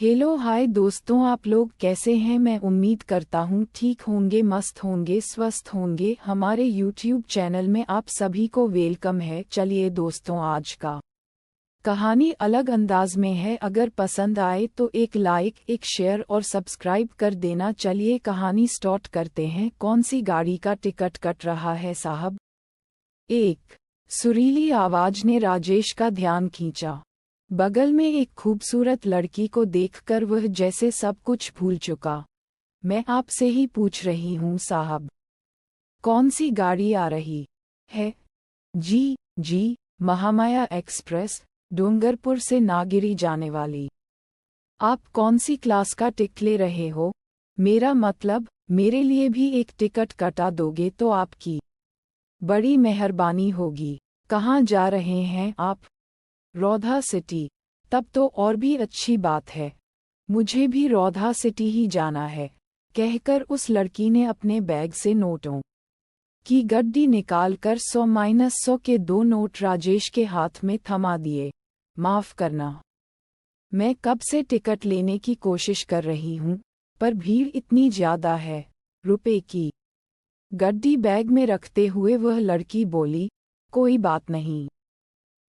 Hello hi दोस्तों, आप लोग कैसे हैं। मैं उम्मीद करता हूँ ठीक होंगे, मस्त होंगे, स्वस्थ होंगे। हमारे यूट्यूब चैनल में आप सभी को वेलकम है। चलिए दोस्तों, आज का कहानी अलग अंदाज में है। अगर पसंद आए तो एक लाइक, एक शेयर और सब्सक्राइब कर देना। चलिए कहानी स्टार्ट करते हैं। कौन सी गाड़ी का टिकट कट रहा है साहब? एक सुरीली आवाज ने राजेश का ध्यान खींचा। बगल में एक खूबसूरत लड़की को देखकर वह जैसे सब कुछ भूल चुका। मैं आपसे ही पूछ रही हूँ साहब, कौन सी गाड़ी आ रही है? जी जी, महामाया एक्सप्रेस, डूंगरपुर से नागिरी जाने वाली। आप कौन सी क्लास का टिकट ले रहे हो? मेरा मतलब, मेरे लिए भी एक टिकट कटा दोगे तो आपकी बड़ी मेहरबानी होगी। कहाँ जा रहे हैं आप? रौधा सिटी। तब तो और भी अच्छी बात है, मुझे भी रौधा सिटी ही जाना है, कहकर उस लड़की ने अपने बैग से नोटों की गड्डी निकालकर 100-100 के 2 नोट राजेश के हाथ में थमा दिए। माफ करना, मैं कब से टिकट लेने की कोशिश कर रही हूँ, पर भीड़ इतनी ज्यादा है। रुपए की गड्डी बैग में रखते हुए वह लड़की बोली, कोई बात नहीं,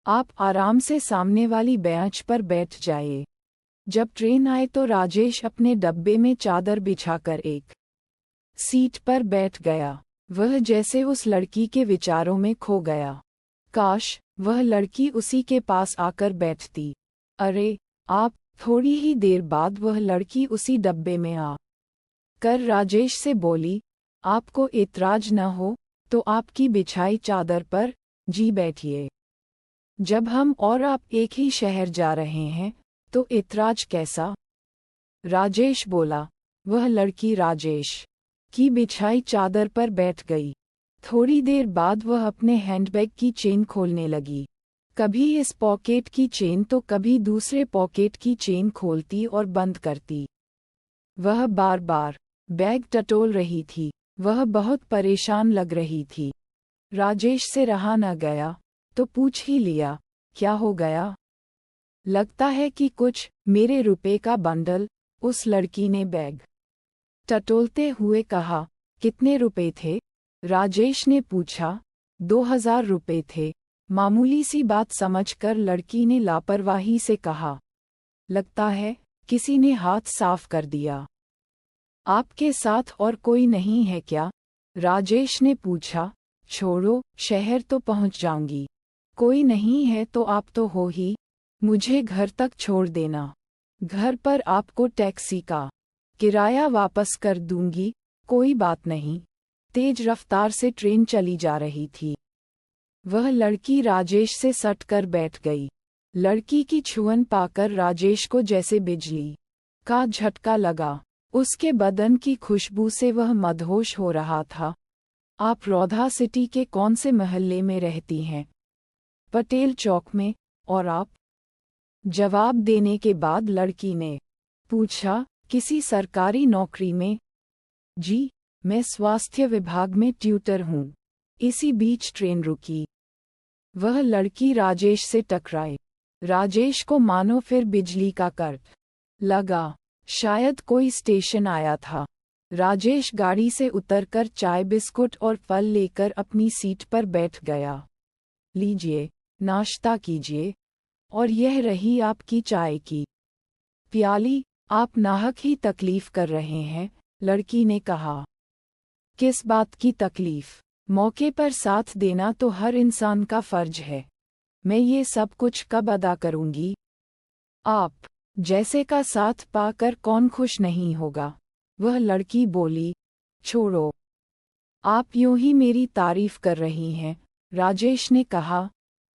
आप आराम से सामने वाली बेंच पर बैठ जाइए। जब ट्रेन आए तो राजेश अपने डब्बे में चादर बिछाकर एक सीट पर बैठ गया। वह जैसे उस लड़की के विचारों में खो गया। काश वह लड़की उसी के पास आकर बैठती। अरे आप! थोड़ी ही देर बाद वह लड़की उसी डब्बे में आ कर राजेश से बोली, आपको एतराज न हो तो आपकी बिछाई चादर पर जी बैठिए। जब हम और आप एक ही शहर जा रहे हैं तो एतराज कैसा? राजेश बोला। वह लड़की राजेश की बिछाई चादर पर बैठ गई। थोड़ी देर बाद वह अपने हैंडबैग की चेन खोलने लगी। कभी इस पॉकेट की चेन तो कभी दूसरे पॉकेट की चेन खोलती और बंद करती। वह बार बार बैग टटोल रही थी। वह बहुत परेशान लग रही थी। राजेश से रहा न गया तो पूछ ही लिया, क्या हो गया? लगता है कि कुछ, मेरे रुपए का बंडल। उस लड़की ने बैग टटोलते हुए कहा। कितने रुपए थे? राजेश ने पूछा। 2000 रुपए थे, मामूली सी बात समझकर लड़की ने लापरवाही से कहा। लगता है किसी ने हाथ साफ कर दिया। आपके साथ और कोई नहीं है क्या? राजेश ने पूछा। छोड़ो, शहर तो पहुंच जाऊंगी। कोई नहीं है तो आप तो हो ही, मुझे घर तक छोड़ देना। घर पर आपको टैक्सी का किराया वापस कर दूंगी। कोई बात नहीं। तेज रफ्तार से ट्रेन चली जा रही थी। वह लड़की राजेश से सट कर बैठ गई। लड़की की छुअन पाकर राजेश को जैसे बिजली का झटका लगा। उसके बदन की खुशबू से वह मदहोश हो रहा था। आप रौधा सिटी के कौन से मोहल्ले में रहती हैं? पटेल चौक में। और आप? जवाब देने के बाद लड़की ने पूछा, किसी सरकारी नौकरी में? जी, मैं स्वास्थ्य विभाग में ट्यूटर हूँ। इसी बीच ट्रेन रुकी। वह लड़की राजेश से टकराई। राजेश को मानो फिर बिजली का करंट लगा। शायद कोई स्टेशन आया था। राजेश गाड़ी से उतरकर चाय बिस्कुट और फल लेकर अपनी सीट पर बैठ गया। लीजिए, नाश्ता कीजिए। और यह रही आपकी चाय की प्याली। आप नाहक ही तकलीफ कर रहे हैं, लड़की ने कहा। किस बात की तकलीफ? मौके पर साथ देना तो हर इंसान का फर्ज है। मैं ये सब कुछ कब अदा करूंगी? आप जैसे का साथ पाकर कौन खुश नहीं होगा? वह लड़की बोली। छोड़ो, आप यूं ही मेरी तारीफ कर रही हैं, राजेश ने कहा।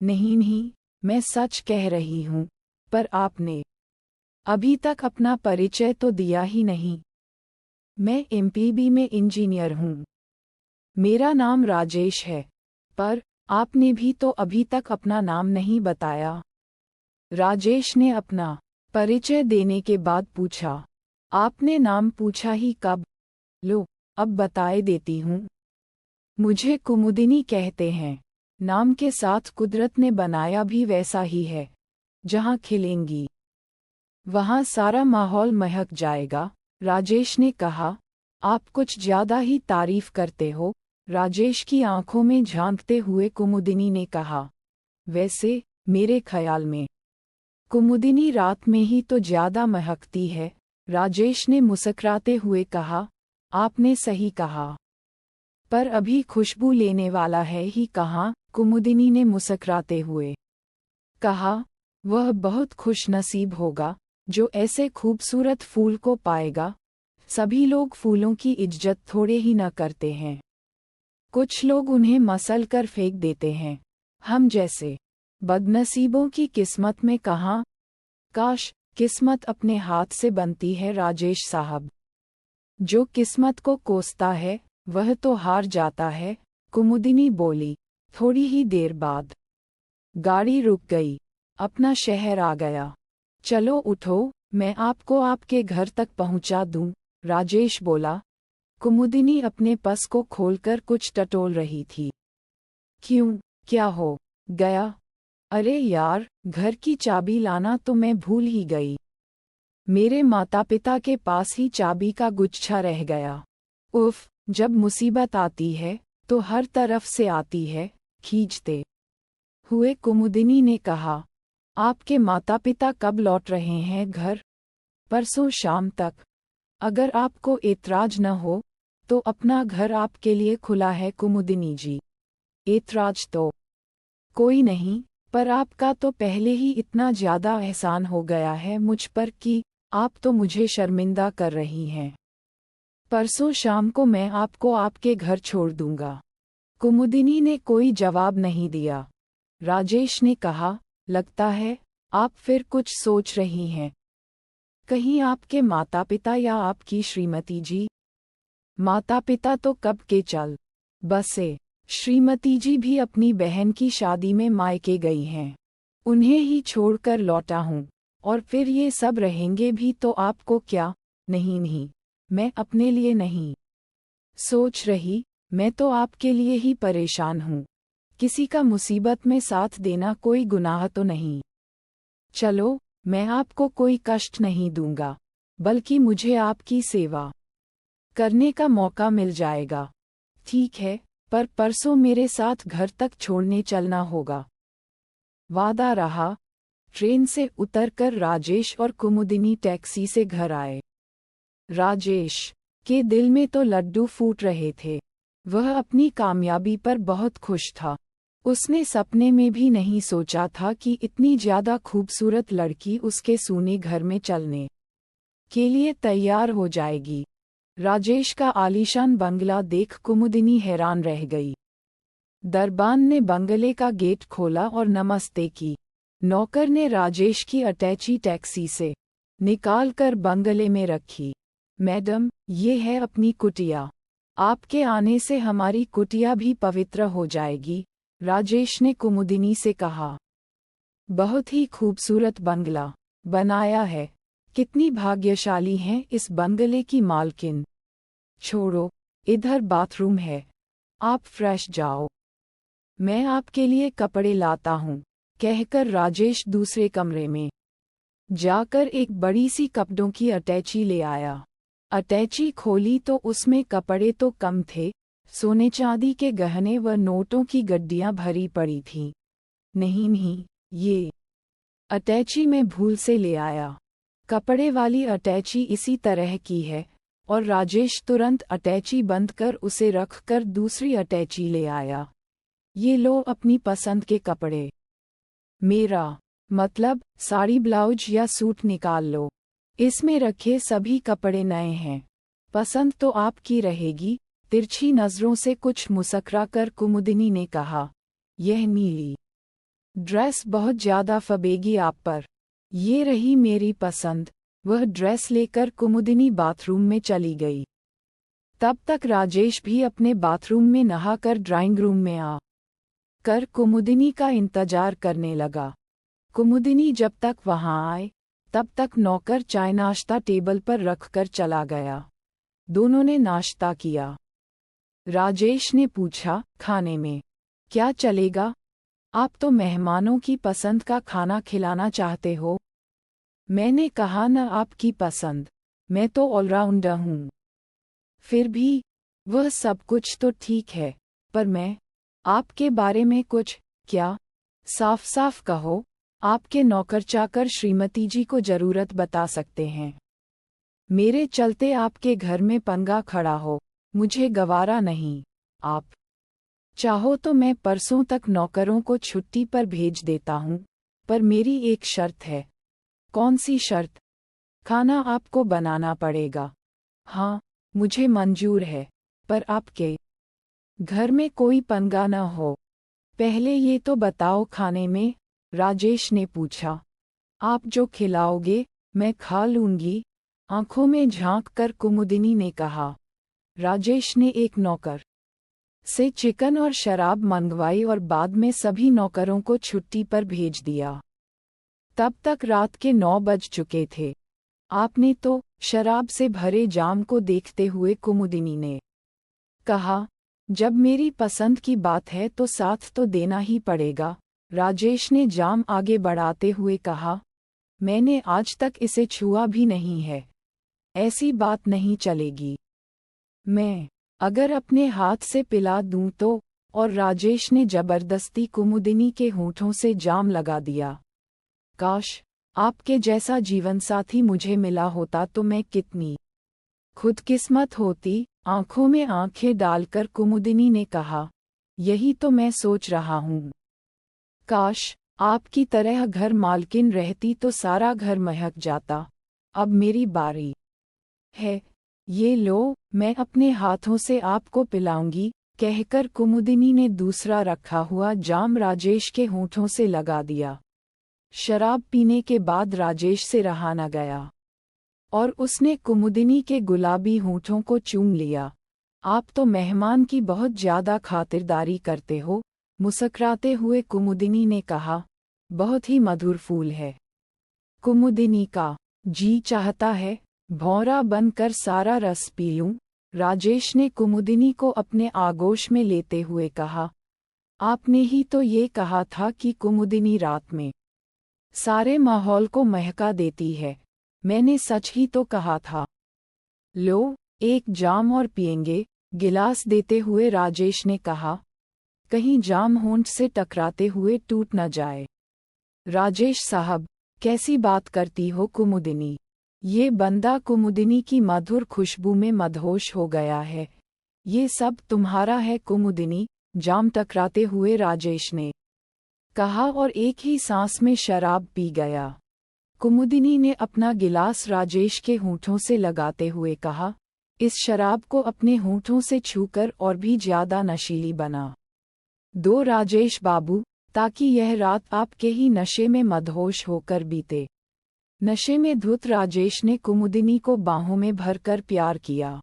नहीं नहीं, मैं सच कह रही हूँ। पर आपने अभी तक अपना परिचय तो दिया ही नहीं। मैं एमपीबी में इंजीनियर हूँ। मेरा नाम राजेश है। पर आपने भी तो अभी तक अपना नाम नहीं बताया। राजेश ने अपना परिचय देने के बाद पूछा। आपने नाम पूछा ही कब? लो, अब बताए देती हूँ। मुझे कुमुदिनी कहते हैं। नाम के साथ कुदरत ने बनाया भी वैसा ही है। जहाँ खिलेंगी वहाँ सारा माहौल महक जाएगा। राजेश ने कहा, आप कुछ ज्यादा ही तारीफ करते हो। राजेश की आंखों में झांकते हुए कुमुदिनी ने कहा, वैसे मेरे ख्याल में कुमुदिनी रात में ही तो ज्यादा महकती है। राजेश ने मुस्कुराते हुए कहा, आपने सही कहा, पर अभी खुशबू लेने वाला है ही कहाँ। कुमुदिनी ने मुस्कुराते हुए कहा, वह बहुत खुशनसीब होगा जो ऐसे खूबसूरत फूल को पाएगा। सभी लोग फूलों की इज्जत थोड़े ही न करते हैं, कुछ लोग उन्हें मसल कर फेंक देते हैं। हम जैसे बदनसीबों की किस्मत में कहाँ। काश किस्मत अपने हाथ से बनती है राजेश साहब। जो किस्मत को कोसता है वह तो हार जाता है। कुमुदिनी बोली। थोड़ी ही देर बाद गाड़ी रुक गई। अपना शहर आ गया। चलो उठो, मैं आपको आपके घर तक पहुंचा दूं, राजेश बोला। कुमुदिनी अपने पर्स को खोलकर कुछ टटोल रही थी। क्यों, क्या हो गया? अरे यार, घर की चाबी लाना तो मैं भूल ही गई। मेरे माता पिता के पास ही चाबी का गुच्छा रह गया। उफ, जब मुसीबत आती है तो हर तरफ से आती है। खींचते हुए कुमुदिनी ने कहा, आपके माता पिता कब लौट रहे हैं घर? परसों शाम तक। अगर आपको एतराज न हो तो अपना घर आपके लिए खुला है कुमुदिनी जी। एतराज तो कोई नहीं, पर आपका तो पहले ही इतना ज्यादा एहसान हो गया है मुझ पर कि आप तो मुझे शर्मिंदा कर रही हैं। परसों शाम को मैं आपको आपके घर छोड़ दूंगा। कुमुदिनी ने कोई जवाब नहीं दिया। राजेश ने कहा, लगता है आप फिर कुछ सोच रही हैं। कहीं आपके माता पिता या आपकी श्रीमती जी? माता पिता तो कब के चल बसे। श्रीमती जी भी अपनी बहन की शादी में मायके गई हैं। उन्हें ही छोड़कर लौटा हूँ। और फिर ये सब रहेंगे भी तो आपको क्या? नहीं नहीं, मैं अपने लिए नहीं सोच रही, मैं तो आपके लिए ही परेशान हूँ। किसी का मुसीबत में साथ देना कोई गुनाह तो नहीं। चलो, मैं आपको कोई कष्ट नहीं दूंगा, बल्कि मुझे आपकी सेवा करने का मौका मिल जाएगा। ठीक है, पर परसों मेरे साथ घर तक छोड़ने चलना होगा। वादा रहा। ट्रेन से उतरकर राजेश और कुमुदिनी टैक्सी से घर आए। राजेश के दिल में तो लड्डू फूट रहे थे। वह अपनी कामयाबी पर बहुत खुश था। उसने सपने में भी नहीं सोचा था कि इतनी ज्यादा खूबसूरत लड़की उसके सूने घर में चलने के लिए तैयार हो जाएगी। राजेश का आलीशान बंगला देख कुमुदिनी हैरान रह गई। दरबान ने बंगले का गेट खोला और नमस्ते की। नौकर ने राजेश की अटैची टैक्सी से निकालकर बंगले में रखी। मैडम, ये है अपनी कुटिया। आपके आने से हमारी कुटिया भी पवित्र हो जाएगी, राजेश ने कुमुदिनी से कहा। बहुत ही खूबसूरत बंगला बनाया है। कितनी भाग्यशाली हैं इस बंगले की मालकिन। छोड़ो, इधर बाथरूम है, आप फ्रेश जाओ, मैं आपके लिए कपड़े लाता हूँ, कहकर राजेश दूसरे कमरे में जाकर एक बड़ी सी कपड़ों की अटैची ले आया। अटैची खोली तो उसमें कपड़े तो कम थे, सोने चांदी के गहने व नोटों की गड्डियां भरी पड़ी थीं। नहीं नहीं, ये अटैची मैं भूल से ले आया। कपड़े वाली अटैची इसी तरह की है। और राजेश तुरंत अटैची बंद कर उसे रखकर दूसरी अटैची ले आया। ये लो अपनी पसंद के कपड़े। मेरा मतलब साड़ी ब्लाउज या सूट निकाल लो। इसमें रखे सभी कपड़े नए हैं। पसंद तो आपकी रहेगी, तिरछी नजरों से कुछ मुस्कुरा कर कुमुदिनी ने कहा। यह नीली ड्रेस बहुत ज्यादा फबेगी आप पर। ये रही मेरी पसंद। वह ड्रेस लेकर कुमुदिनी बाथरूम में चली गई। तब तक राजेश भी अपने बाथरूम में नहाकर ड्राइंग रूम में आ कर कुमुदिनी का इंतजार करने लगा। कुमुदिनी जब तक वहां आए तब तक नौकर चाय नाश्ता टेबल पर रखकर चला गया। दोनों ने नाश्ता किया। राजेश ने पूछा, खाने में क्या चलेगा? आप तो मेहमानों की पसंद का खाना खिलाना चाहते हो। मैंने कहा न आपकी पसंद, मैं तो ऑलराउंडर हूँ। फिर भी वह सब कुछ तो ठीक है, पर मैं आपके बारे में कुछ क्या? साफ साफ कहो, आपके नौकर चाकर श्रीमती जी को जरूरत बता सकते हैं। मेरे चलते आपके घर में पंगा खड़ा हो, मुझे गवारा नहीं। आप चाहो तो मैं परसों तक नौकरों को छुट्टी पर भेज देता हूँ, पर मेरी एक शर्त है। कौन सी शर्त? खाना आपको बनाना पड़ेगा। हाँ, मुझे मंजूर है, पर आपके घर में कोई पंगा न हो। पहले ये तो बताओ खाने में, राजेश ने पूछा। आप जो खिलाओगे मैं खा लूंगी, आंखों में झांक कर कुमुदिनी ने कहा। राजेश ने एक नौकर से चिकन और शराब मंगवाई और बाद में सभी नौकरों को छुट्टी पर भेज दिया। तब तक रात के 9 बज चुके थे। आपने तो? शराब से भरे जाम को देखते हुए कुमुदिनी ने कहा। जब मेरी पसंद की बात है तो साथ तो देना ही पड़ेगा, राजेश ने जाम आगे बढ़ाते हुए कहा। मैंने आज तक इसे छुआ भी नहीं है। ऐसी बात नहीं चलेगी। मैं अगर अपने हाथ से पिला दूं तो? और राजेश ने जबरदस्ती कुमुदिनी के होठों से जाम लगा दिया। काश आपके जैसा जीवनसाथी मुझे मिला होता तो मैं कितनी खुदकिस्मत होती, आंखों में आंखें डालकर कुमुदिनी ने कहा। यही तो मैं सोच रहा हूँ। काश आपकी तरह घर मालकिन रहती तो सारा घर महक जाता। अब मेरी बारी है, ये लो, मैं अपने हाथों से आपको पिलाऊंगी, कहकर कुमुदिनी ने दूसरा रखा हुआ जाम राजेश के होठों से लगा दिया। शराब पीने के बाद राजेश से रहा न गया और उसने कुमुदिनी के गुलाबी होठों को चूम लिया। आप तो मेहमान की बहुत ज्यादा खातिरदारी करते हो, मुस्कुराते हुए कुमुदिनी ने कहा। बहुत ही मधुर फूल है। कुमुदिनी का जी चाहता है भौरा बनकर सारा रस पी लूं, राजेश ने कुमुदिनी को अपने आगोश में लेते हुए कहा। आपने ही तो ये कहा था कि कुमुदिनी रात में सारे माहौल को महका देती है। मैंने सच ही तो कहा था। लो, एक जाम और पिएंगे, गिलास देते हुए राजेश ने कहा। कहीं जाम होंठ से टकराते हुए टूट न जाए। राजेश साहब, कैसी बात करती हो कुमुदिनी? ये बंदा कुमुदिनी की मधुर खुशबू में मदहोश हो गया है। ये सब तुम्हारा है कुमुदिनी, जाम टकराते हुए राजेश ने कहा और एक ही सांस में शराब पी गया। कुमुदिनी ने अपना गिलास राजेश के होठों से लगाते हुए कहा। इस शराब को अपने होठों से छूकर और भी ज्यादा नशीली बना दो राजेश बाबू, ताकि यह रात आपके ही नशे में मदहोश होकर बीते। नशे में धुत राजेश ने कुमुदिनी को बाहों में भरकर प्यार किया।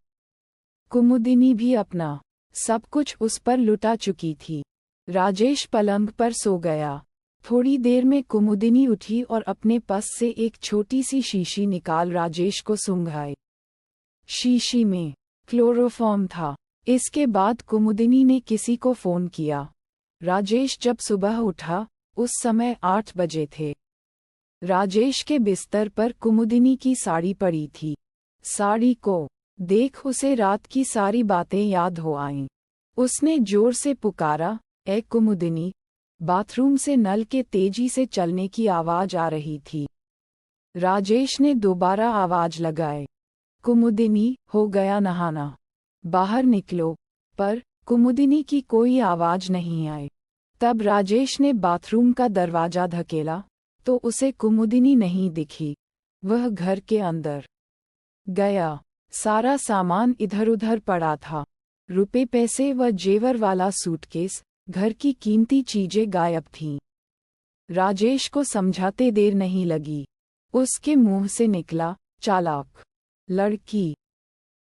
कुमुदिनी भी अपना सब कुछ उस पर लुटा चुकी थी। राजेश पलंग पर सो गया। थोड़ी देर में कुमुदिनी उठी और अपने पास से एक छोटी सी शीशी निकाल राजेश को सूंघाई। शीशी में क्लोरोफॉर्म था। इसके बाद कुमुदिनी ने किसी को फोन किया। राजेश जब सुबह उठा, उस समय 8 बजे थे। राजेश के बिस्तर पर कुमुदिनी की साड़ी पड़ी थी। साड़ी को देख उसे रात की सारी बातें याद हो आईं। उसने जोर से पुकारा, ए कुमुदिनी। बाथरूम से नल के तेजी से चलने की आवाज आ रही थी। राजेश ने दोबारा आवाज लगाए। कुमुदिनी, हो गया नहाना, बाहर निकलो। पर कुमुदिनी की कोई आवाज नहीं आई। तब राजेश ने बाथरूम का दरवाजा धकेला तो उसे कुमुदिनी नहीं दिखी। वह घर के अंदर गया। सारा सामान इधर-उधर पड़ा था। रुपए पैसे व जेवर वाला सूटकेस, घर की कीमती चीजें गायब थीं। राजेश को समझाते देर नहीं लगी। उसके मुंह से निकला, चालाक लड़की।